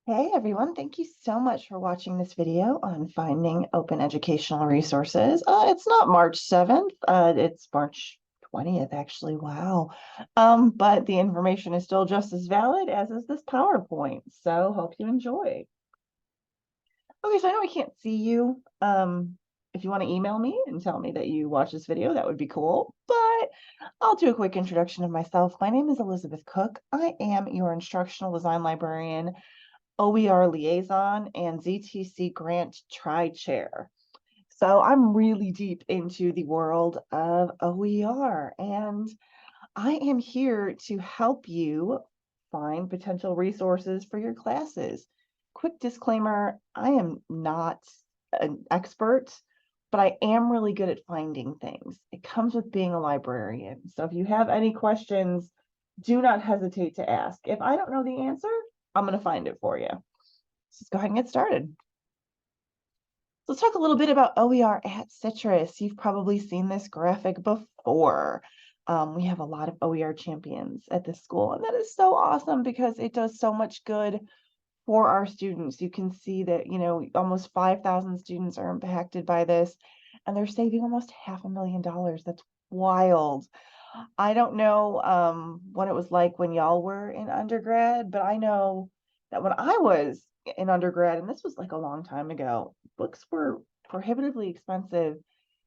Hey everyone, thank you so much for watching this video on finding open educational resources. It's not March 7th, it's March 20th actually, wow. But the information is still just as valid as is this PowerPoint, so hope you enjoy. Okay, so I know I can't see you. If you want to email me and tell me that you watched this video, that would be cool. But I'll do a quick introduction of myself. My name is Elizabeth Cook. I am your instructional design librarian, OER liaison, and ZTC grant tri-chair. So I'm really deep into the world of OER, and I am here to help you find potential resources for your classes. Quick disclaimer, I am not an expert, but I am really good at finding things. It comes with being a librarian. So if you have any questions, do not hesitate to ask. If I don't know the answer, I'm going to find it for you. Let's go ahead and get started. Let's talk a little bit about OER at Citrus. You've probably seen this graphic before. We have a lot of OER champions at this school, and that is so awesome because it does so much good for our students. You can see that, almost 5,000 students are impacted by this, and they're saving almost $500,000. That's wild. I don't know what it was like when y'all were in undergrad, but I know that when I was in undergrad, and this was like a long time ago, books were prohibitively expensive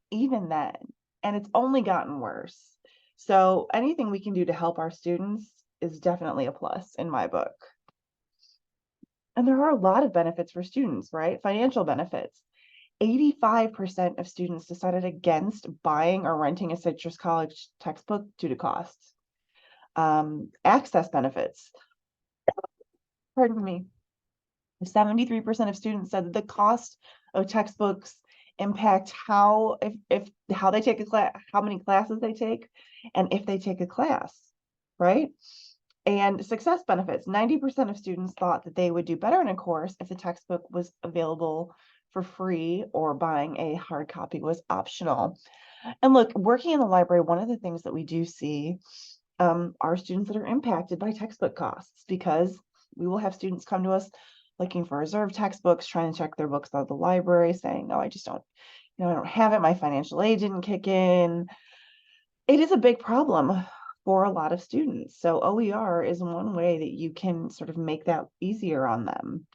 even then, and it's only gotten worse. So anything we can do to help our students is definitely a plus in my book. And there are a lot of benefits for students, right? Financial benefits. 85% of students decided against buying or renting a Citrus College textbook due to costs. Access benefits. Pardon me. 73% of students said that the cost of textbooks impact how they take a class, how many classes they take, and if they take a class, right? And success benefits. 90% of students thought that they would do better in a course if the textbook was available for free or buying a hard copy was optional. And look, working in the library, one of the things that we do see are students that are impacted by textbook costs, because we will have students come to us looking for reserve textbooks, trying to check their books out of the library, saying, no, I just don't, I don't have it. My financial aid didn't kick in. It is a big problem for a lot of students. So OER is one way that you can sort of make that easier on them.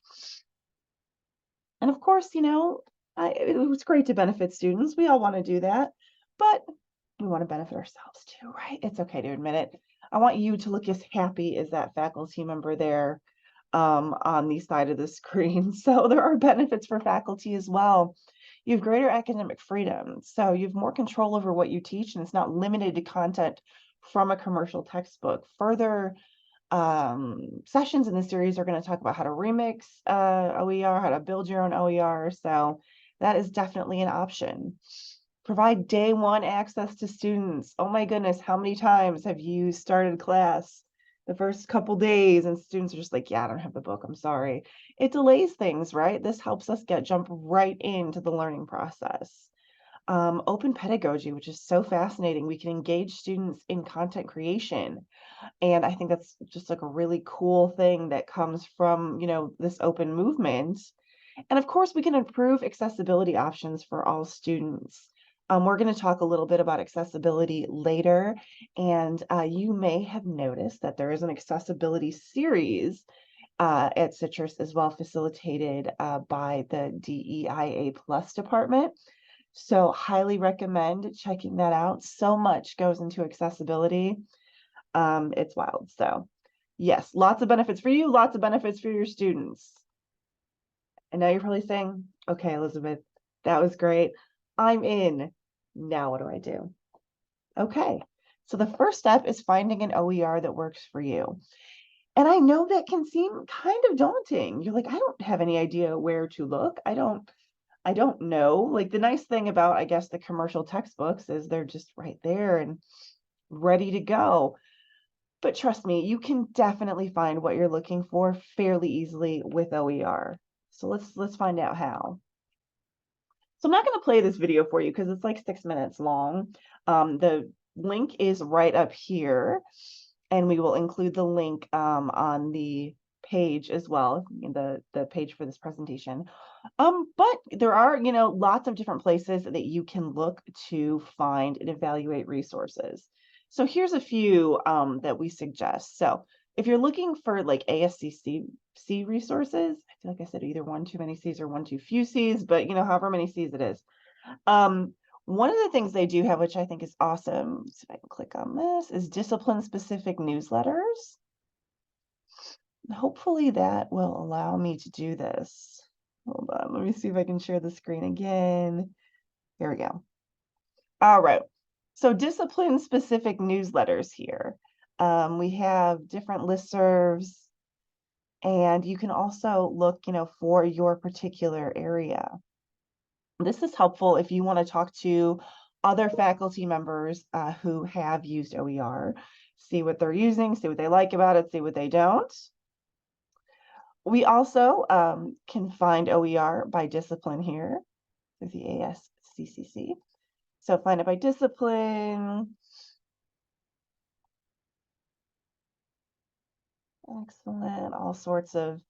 And of course, it was great to benefit students. We all want to do that, but we want to benefit ourselves too, right? It's okay to admit it. I want you to look as happy as that faculty member there on the side of the screen. So there are benefits for faculty as well. You have greater academic freedom. So you have more control over what you teach, and it's not limited to content from a commercial textbook. Further sessions in this series are going to talk about how to remix OER, how to build your own OER. So that is definitely an option. Provide day one access to students. Oh my goodness, how many times have you started class the first couple days and students are just like, yeah, I don't have the book, I'm sorry. It delays things, right? This helps us jump right into the learning process. Open pedagogy, which is so fascinating. We can engage students in content creation. And I think that's just like a really cool thing that comes from, this open movement. And of course, we can improve accessibility options for all students. We're going to talk a little bit about accessibility later, and you may have noticed that there is an accessibility series at Citrus as well, facilitated by the DEIA Plus department. So highly recommend checking that out. So much goes into accessibility. It's wild. So yes, lots of benefits for you, lots of benefits for your students. And now you're probably saying, okay, Elizabeth, that was great. I'm in. Now what do I do? Okay, so the first step is finding an OER that works for you. And I know that can seem kind of daunting. You're like, I don't have any idea where to look. I don't know. Like, the nice thing about, I guess, the commercial textbooks is they're just right there and ready to go. But trust me, you can definitely find what you're looking for fairly easily with OER. So let's find out how. So I'm not going to play this video for you because it's like 6 minutes long. The link is right up here, and we will include the link on the page as well, the page for this presentation. But there are, lots of different places that you can look to find and evaluate resources. So here's a few that we suggest. So if you're looking for like ASCC resources, I feel like I said either one too many C's or one too few C's, but however many C's it is. One of the things they do have, which I think is awesome, see if I can click on this, is discipline-specific newsletters. Hopefully that will allow me to do this. Hold on, let me see if I can share the screen again. Here we go. All right, so discipline-specific newsletters here. We have different listservs, and you can also look, for your particular area. This is helpful if you want to talk to other faculty members who have used OER, see what they're using, see what they like about it, see what they don't. We also can find OER by discipline here through the ASCCC. So find it by discipline. Excellent, all sorts of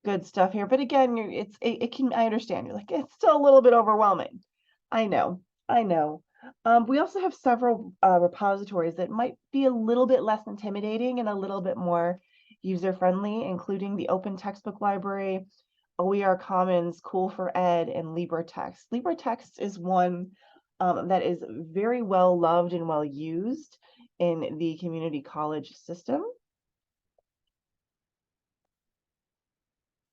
good stuff here. But again, I understand. You're like, it's still a little bit overwhelming. I know. We also have several repositories that might be a little bit less intimidating and a little bit more user-friendly, including the Open Textbook Library, OER Commons, Cool for Ed, and LibreText. LibreText is one that is very well loved and well used in the community college system.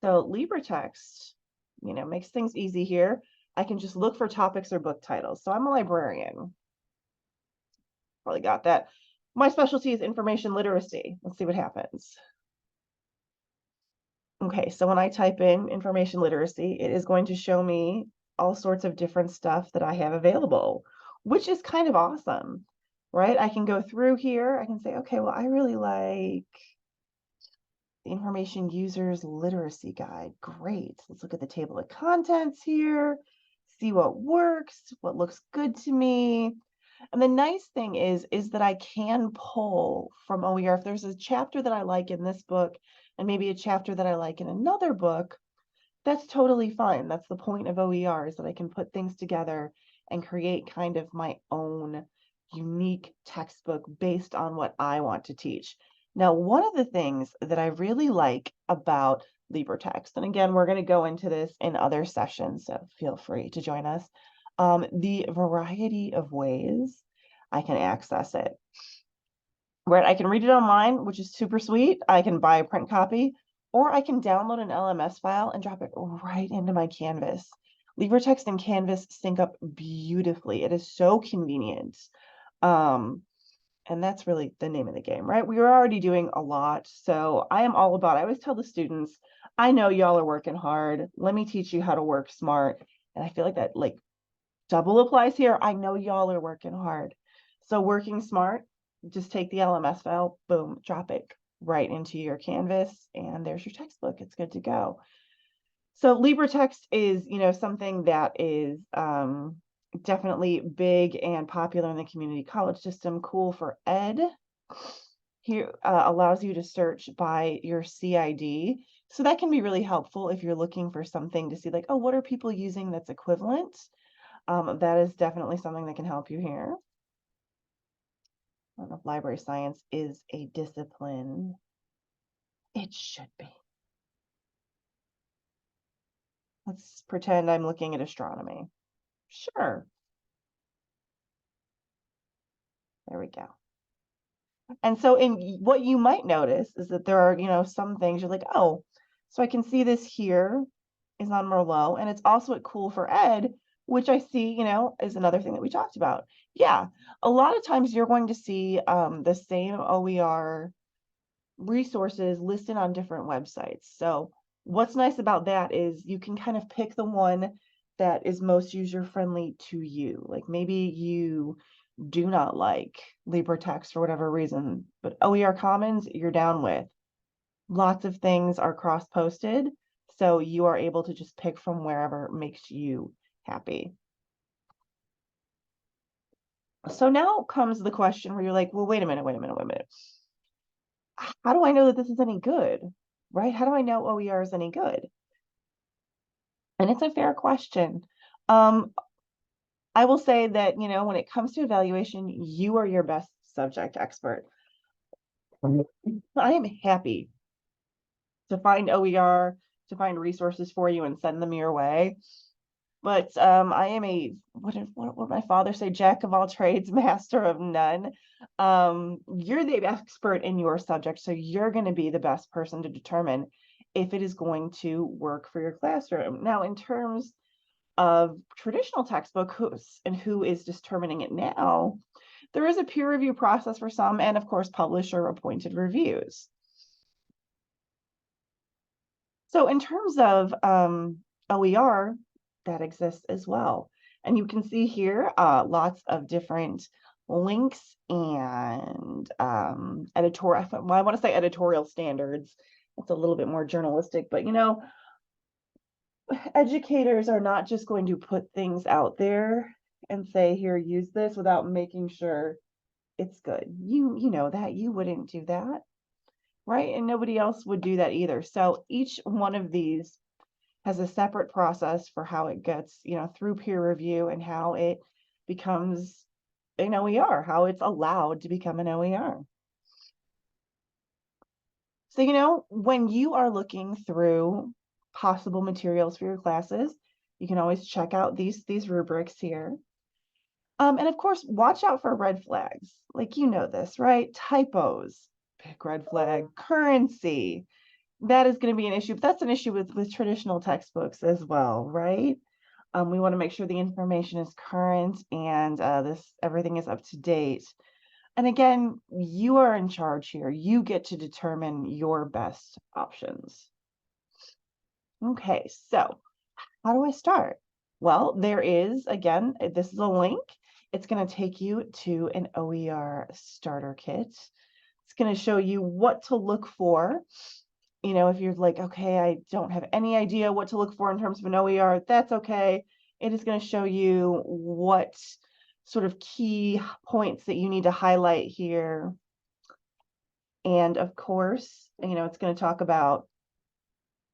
So LibreText, makes things easy here. I can just look for topics or book titles. So I'm a librarian. Probably got that. My specialty is information literacy. Let's see what happens. Okay, so when I type in information literacy, it is going to show me all sorts of different stuff that I have available, which is kind of awesome, right? I can go through here. I can say, okay, well, I really like the Information Users Literacy Guide. Great. Let's look at the table of contents here, see what works, what looks good to me. And the nice thing is that I can pull from OER. If there's a chapter that I like in this book and maybe a chapter that I like in another book, that's totally fine. That's the point of OER, is that I can put things together and create kind of my own unique textbook based on what I want to teach. Now, one of the things that I really like about LibreText, and again, we're going to go into this in other sessions, so feel free to join us, the variety of ways I can access it. Right, I can read it online, which is super sweet. I can buy a print copy, or I can download an LMS file and drop it right into my Canvas. LibreText and Canvas sync up beautifully. It is so convenient. And that's really the name of the game, right? We were already doing a lot. So I always tell the students, I know y'all are working hard. Let me teach you how to work smart. And I feel like that double applies here. I know y'all are working hard. So working smart, just take the LMS file, boom, drop it right into your Canvas, and there's your textbook. It's good to go. So LibreText is, something that is definitely big and popular in the community college system. Cool for Ed. Here allows you to search by your CID. So that can be really helpful if you're looking for something to see like, oh, what are people using that's equivalent? That is definitely something that can help you here. I don't know if library science is a discipline. It should be. Let's pretend I'm looking at astronomy. Sure. There we go. And so what you might notice is that there are, some things you're like, oh, so I can see this here is on Merlot, and it's also at Cool for Ed, which I see, is another thing that we talked about. Yeah, a lot of times you're going to see the same OER resources listed on different websites. So what's nice about that is you can kind of pick the one that is most user-friendly to you. Like maybe you do not like LibreText for whatever reason, but OER Commons you're down with. Lots of things are cross-posted, so you are able to just pick from wherever makes you happy. So now comes the question where you're like, well, wait a minute. How do I know that this is any good? right? How do I know OER is any good? And it's a fair question. Um, I will say that, when it comes to evaluation, you are your best subject expert. I am happy to find OER, to find resources for you and send them your way. But I am what would my father say, jack of all trades, master of none. You're the expert in your subject, so you're going to be the best person to determine if it is going to work for your classroom. Now, in terms of traditional textbook, who is determining it now, there is a peer review process for some, and of course, publisher appointed reviews. So in terms of OER, that exists as well. And you can see here lots of different links and editorial, well, I want to say editorial standards. It's a little bit more journalistic, but educators are not just going to put things out there and say, here, use this without making sure it's good. You know that you wouldn't do that, right? And nobody else would do that either. So each one of these has a separate process for how it gets, through peer review and how it becomes an OER, how it's allowed to become an OER. So, when you are looking through possible materials for your classes, you can always check out these rubrics here. And of course, watch out for red flags. Like, this, right? Typos, big red flag, currency. That is going to be an issue, but that's an issue with traditional textbooks as well, right? We want to make sure the information is current and everything is up to date. And again, you are in charge here. You get to determine your best options. Okay, so how do I start? Well, there is, again, this is a link. It's going to take you to an OER starter kit. It's going to show you what to look for. If you're like, okay, I don't have any idea what to look for in terms of an OER, that's okay. It is going to show you what sort of key points that you need to highlight here. And of course, it's going to talk about,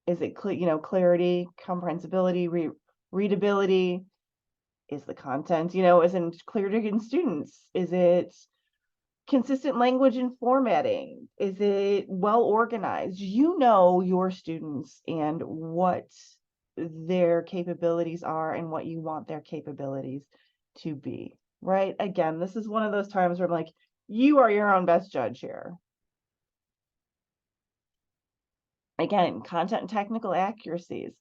is it clarity, comprehensibility, readability? Is the content, is it clear to students? Is it consistent language and formatting? Is it well organized? Your students and what their capabilities are and what you want their capabilities to be, right? Again, this is one of those times where I'm like, you are your own best judge here. Again, content and technical accuracies.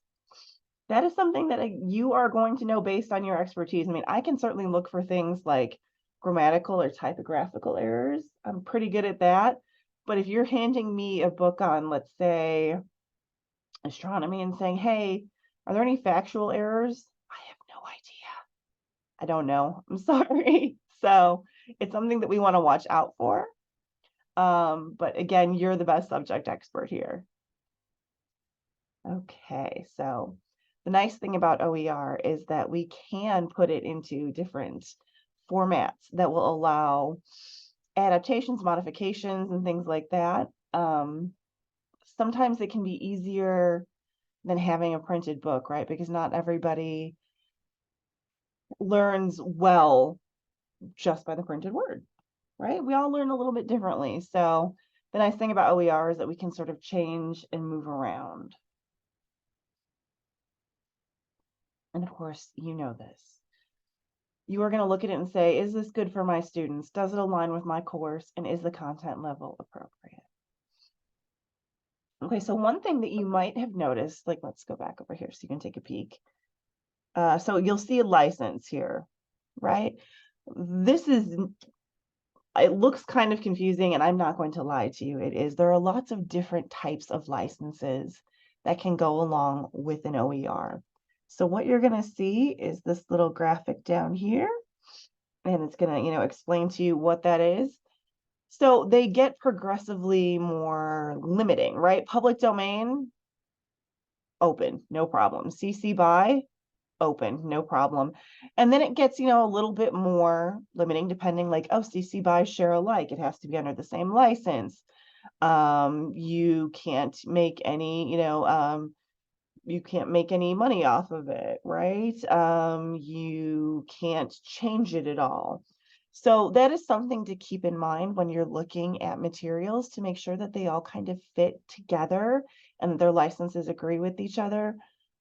That is something that you are going to know based on your expertise. I mean, I can certainly look for things like grammatical or typographical errors. I'm pretty good at that. But if you're handing me a book on, let's say, astronomy and saying, hey, are there any factual errors? I have no idea. I don't know. I'm sorry. So it's something that we want to watch out for. But again, you're the best subject expert here. Okay, so the nice thing about OER is that we can put it into different formats that will allow adaptations, modifications, and things like that. Sometimes it can be easier than having a printed book, right? Because not everybody learns well just by the printed word, right? We all learn a little bit differently. So the nice thing about OER is that we can sort of change and move around. And of course, this. You are going to look at it and say, is this good for my students? Does it align with my course? And is the content level appropriate? Okay, so one thing that you might have noticed, like, let's go back over here so you can take a peek. So you'll see a license here, right? It looks kind of confusing, and I'm not going to lie to you. It is. There are lots of different types of licenses that can go along with an OER. So what you're going to see is this little graphic down here, and it's going to, explain to you what that is. So they get progressively more limiting, right? Public domain, open, no problem. CC BY, open, no problem. And then it gets, a little bit more limiting depending, like, oh, CC BY share alike. It has to be under the same license. You can't make any, you can't make any money off of it, right? You can't change it at all. So that is something to keep in mind when you're looking at materials, to make sure that they all kind of fit together and that their licenses agree with each other.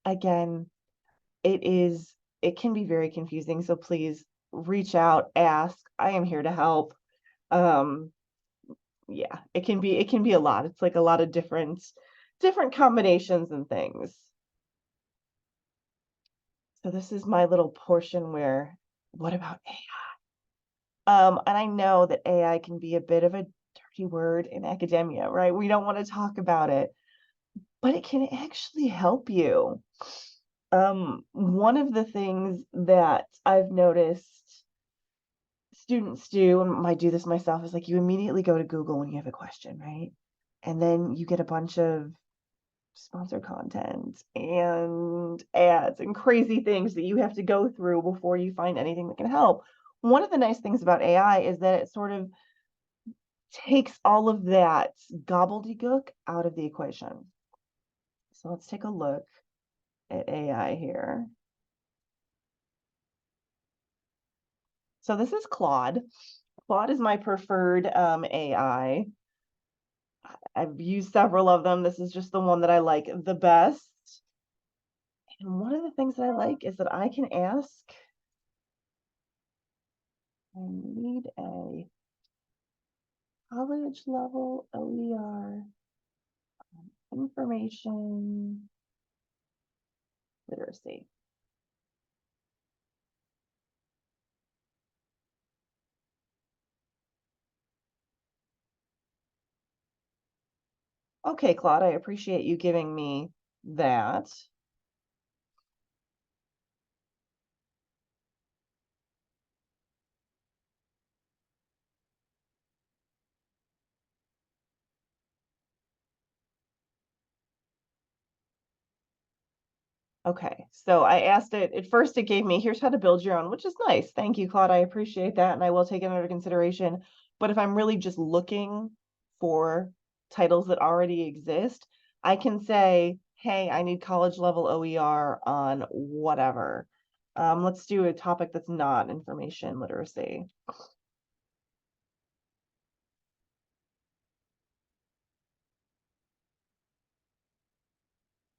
Again, it can be very confusing, so please reach out, ask. I am here to help. Um, yeah, it can be a lot. It's like a lot of different combinations and things. So this is my little portion where, what about AI? And I know that AI can be a bit of a dirty word in academia, right? We don't want to talk about it, but it can actually help you. One of the things that I've noticed students do, and I do this myself, is like you immediately go to Google when you have a question, right? And then you get a bunch of sponsored content and ads and crazy things that you have to go through before you find anything that can help. One of the nice things about AI is that it sort of takes all of that gobbledygook out of the equation. So let's take a look at AI here. So this is Claude. Claude is my preferred AI. I've used several of them. This is just the one that I like the best. And one of the things that I like is that I can ask, I need a college level OER information literacy. Okay, Claude, I appreciate you giving me that. Okay, so I asked it, at first it gave me, here's how to build your own, which is nice. Thank you, Claude. I appreciate that, and I will take it under consideration. But if I'm really just looking for titles that already exist, I can say, hey, I need college level OER on whatever. Let's do a topic that's not information literacy.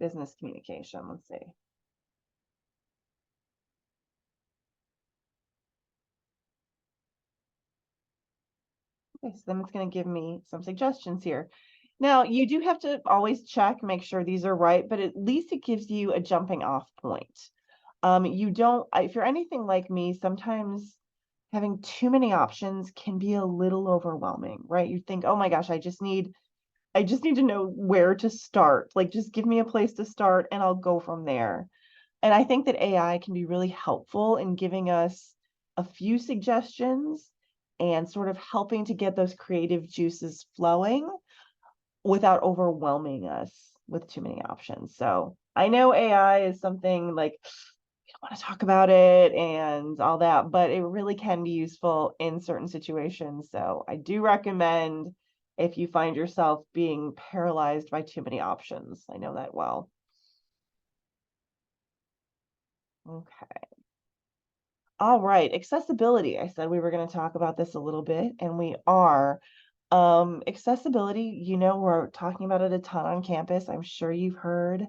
Business communication, let's see. Okay, so then it's going to give me some suggestions here. Now, you do have to always check, make sure these are right, but at least it gives you a jumping off point. You don't, if you're anything like me, sometimes having too many options can be a little overwhelming, right? You think, oh my gosh, I just need to know where to start. Like, just give me a place to start and I'll go from there. And I think that AI can be really helpful in giving us a few suggestions and sort of helping to get those creative juices flowing without overwhelming us with too many options. So I know AI is something like, we don't want to talk about it and all that, but it really can be useful in certain situations. So I do recommend, if you find yourself being paralyzed by too many options. I know that well. Okay. All right, accessibility. I said we were going to talk about this a little bit, and we are. Accessibility, we're talking about it a ton on campus. I'm sure you've heard.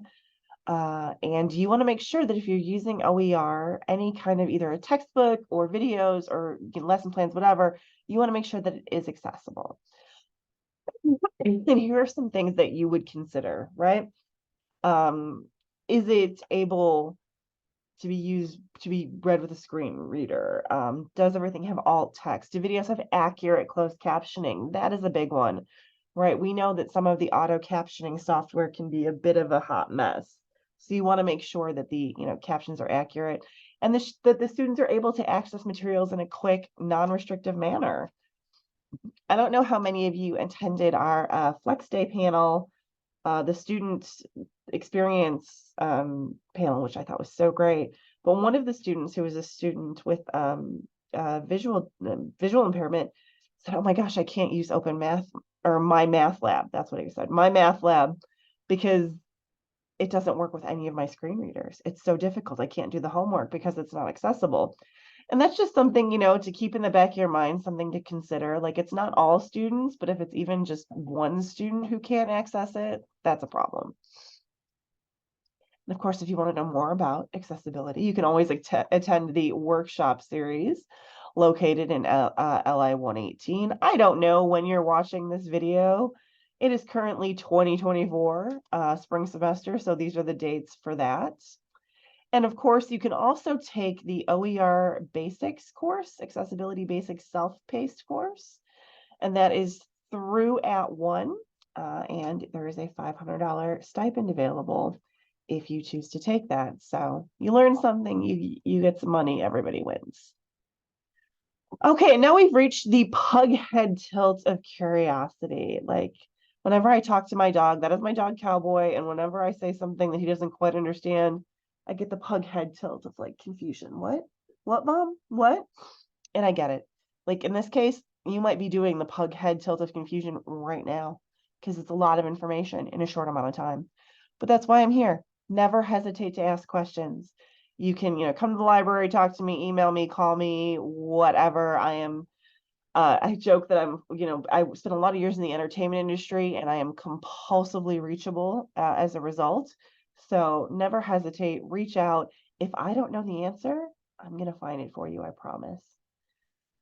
And you want to make sure that if you're using OER, any kind of either a textbook or videos or lesson plans, whatever, you want to make sure that it is accessible. And here are some things that you would consider, right? Is it able to be read with a screen reader? Does everything have alt text? Do videos have accurate closed captioning? That is a big one, right? We know that some of the auto captioning software can be a bit of a hot mess. So you want to make sure that the captions are accurate and that the students are able to access materials in a quick, non-restrictive manner. I don't know how many of you attended our Flex Day panel, the student experience panel, which I thought was so great. But one of the students, who was a student with visual impairment, said, "Oh my gosh, I can't use open math or my math lab. That's what he said, my math lab, because it doesn't work with any of my screen readers. It's so difficult. I can't do the homework because it's not accessible. And that's just something, to keep in the back of your mind, something to consider. Like, it's not all students, but if it's even just one student who can't access it, that's a problem. And of course, if you want to know more about accessibility, you can always attend the workshop series located in LI 118. I don't know when you're watching this video. It is currently 2024 spring semester, so these are the dates for that. And of course, you can also take the OER Basics course, Accessibility Basics Self-Paced course, and that is through at one, and there is a $500 stipend available if you choose to take that. So you learn something, you get some money, everybody wins. Okay, now we've reached the pug head tilt of curiosity. Like, whenever I talk to my dog, that is my dog Cowboy, and whenever I say something that he doesn't quite understand, I get the pug head tilt of like confusion. What, mom? What? And I get it. Like, in this case, you might be doing the pug head tilt of confusion right now because it's a lot of information in a short amount of time. But that's why I'm here. Never hesitate to ask questions. You can, come to the library, talk to me, email me, call me, whatever. I joke that I spent a lot of years in the entertainment industry and I am compulsively reachable as a result. So never hesitate, reach out. If I don't know the answer, I'm going to find it for you, I promise.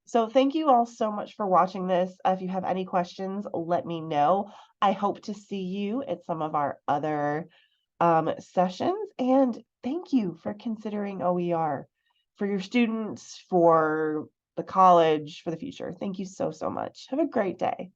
So thank you all so much for watching this. If you have any questions, let me know. I hope to see you at some of our other sessions. And thank you for considering OER for your students, for the college, for the future. Thank you so, so much. Have a great day.